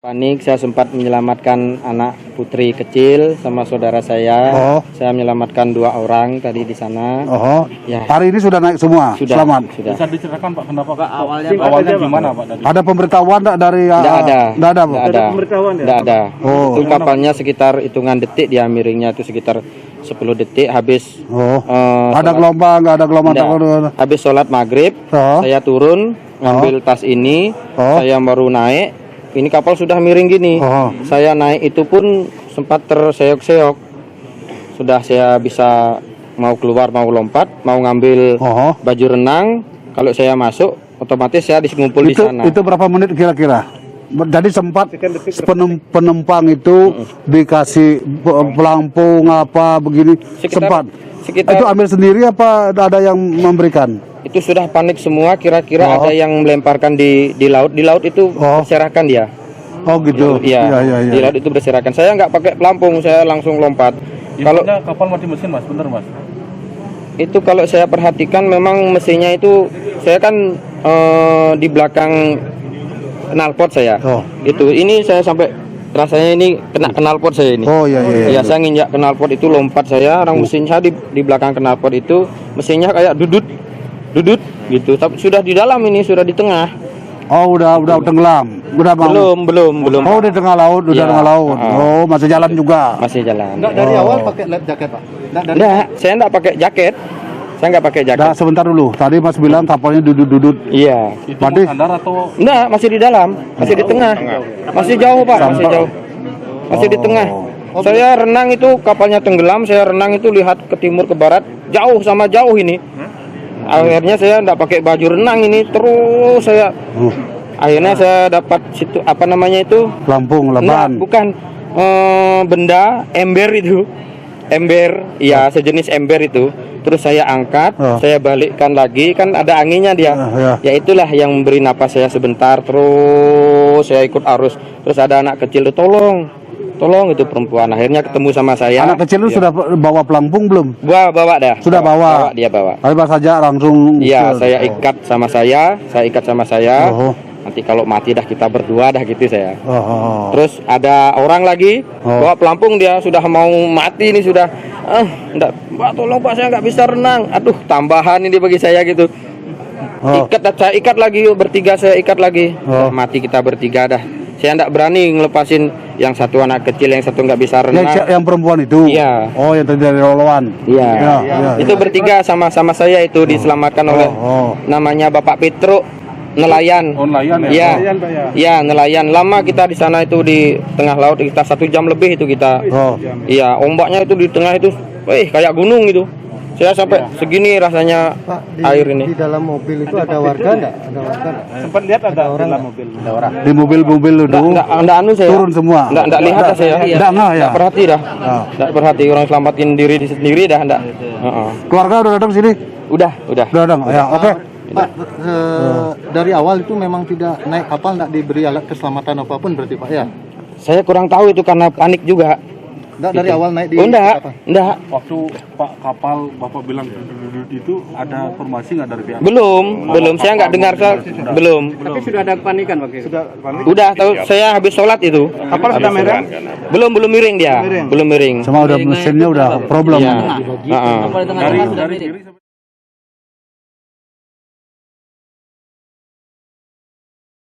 Panik, saya sempat menyelamatkan anak putri kecil sama saudara saya. Saya menyelamatkan 2 orang tadi di sana. Ya. Hari ini sudah naik semua, sudah, selamat. Sudah. Bisa diceritakan Pak, kenapa Pak awalnya gimana Pak? Ada pemberitahuan enggak dari? Tidak ada. Tidak ada, Pak. Tidak ada. Tidak ada. Itu Gimana, kapalnya sekitar hitungan detik, dia miringnya itu sekitar 10 detik habis. Ada gelombang, enggak ada gelombang? Habis sholat maghrib, saya turun ngambil tas ini, saya baru naik. Ini kapal sudah miring gini. Saya naik itu pun sempat terseok-seok. Sudah saya bisa mau keluar, mau lompat, mau ngambil baju renang. Kalau saya masuk, otomatis saya ngumpul di sana. Itu berapa menit kira-kira? Jadi sempat penumpang itu dikasih pelampung apa begini? Sempat. Itu ambil sendiri apa ada yang memberikan? Itu sudah panik semua, kira-kira ada yang melemparkan di laut. Di laut itu berserakan dia. Oh gitu. Iya. Di laut itu berserakan. Saya nggak pakai pelampung, saya langsung lompat. Kalau kapal mati mesin Mas, bener Mas? Itu kalau saya perhatikan memang mesinnya itu, saya kan di belakang knalpot saya. Itu ini saya sampai rasanya ini kena knalpot saya ini. Iya. Saya nginjak knalpot itu, lompat saya, orang mesin saya di belakang knalpot itu, mesinnya kayak dudut gitu. Tapi sudah di dalam ini, sudah di tengah. Udah tenggelam. Belum. Di tengah laut, tengah laut. Masih jalan juga. Masih jalan. Enggak dari awal pakai life jacket, Pak? Enggak, saya enggak pakai jaket. Saya enggak pakai jaket. Nah, sebentar dulu. Tadi Mas bilang kapalnya dudut. Iya. Itu sandar atau? Enggak, masih di dalam, masih di tengah. Masih jauh, Pak, masih jauh. Masih di tengah. Saya renang itu kapalnya tenggelam, saya renang itu lihat ke timur ke barat, jauh ini. Akhirnya saya enggak pakai baju renang ini, terus saya akhirnya saya dapat situ apa namanya itu? Pelampung, Nah, bukan benda ember itu. Ember, ya sejenis ember itu. Terus saya angkat, saya balikkan lagi, kan ada anginnya dia. Ya itulah yang memberi napas saya sebentar, terus saya ikut arus. Terus ada anak kecil, tolong itu perempuan. Akhirnya ketemu sama saya. Anak kecil itu sudah bawa pelampung belum? Bawa dah. Sudah bawa. Dia bawa. Tapi pas saja langsung. Iya, saya ikat sama saya. Nanti kalau mati dah kita berdua dah gitu saya. Terus ada orang lagi bawa pelampung, dia sudah mau mati ini sudah. Enggak, Pak, tolong Pak, saya nggak bisa renang. Aduh, tambahan ini bagi saya gitu. Saya ikat lagi, bertiga saya ikat lagi. Mati kita bertiga dah. Saya enggak berani ngelepasin yang satu anak kecil, yang satu nggak bisa renang. Yang perempuan itu? Iya. Yang tadi dari Loloan? Iya. Itu bertiga sama saya itu diselamatkan oleh namanya Bapak Petro, nelayan. Nelayan ya? Iya, nelayan. Lama kita di sana itu di tengah laut, kita 1 jam lebih itu kita. Iya, ombaknya itu di tengah itu, kayak gunung itu. Saya sampai segini rasanya Pak, air ini. Di dalam mobil itu ada warga enggak? Sempat lihat ada orang dalam mobil. Ada orang. Di mobil itu? Enggak anu saya. Turun semua? Enggak lihat saya. Enggak perhati dah. Enggak perhati, orang selamatin diri sendiri dah enggak. Keluarga udah datang sini? Udah. Udah datang. Ya, oke. Pak, dari awal itu memang tidak naik kapal, enggak diberi alat keselamatan apapun berarti Pak ya? Saya kurang tahu itu karena panik juga. Enggak dari awal naik di enggak. Waktu Pak kapal Bapak bilang itu ada informasi nggak dari pihak? Belum. Saya nggak dengar belum. Tapi sudah ada kepanikan waktu itu. Udah tahu, saya habis sholat itu. Kapal sudah miring? Belum miring dia. Belum miring. Sama udah mesinnya udah problem. Iya. Kapal di tengah-tengah sudah miring.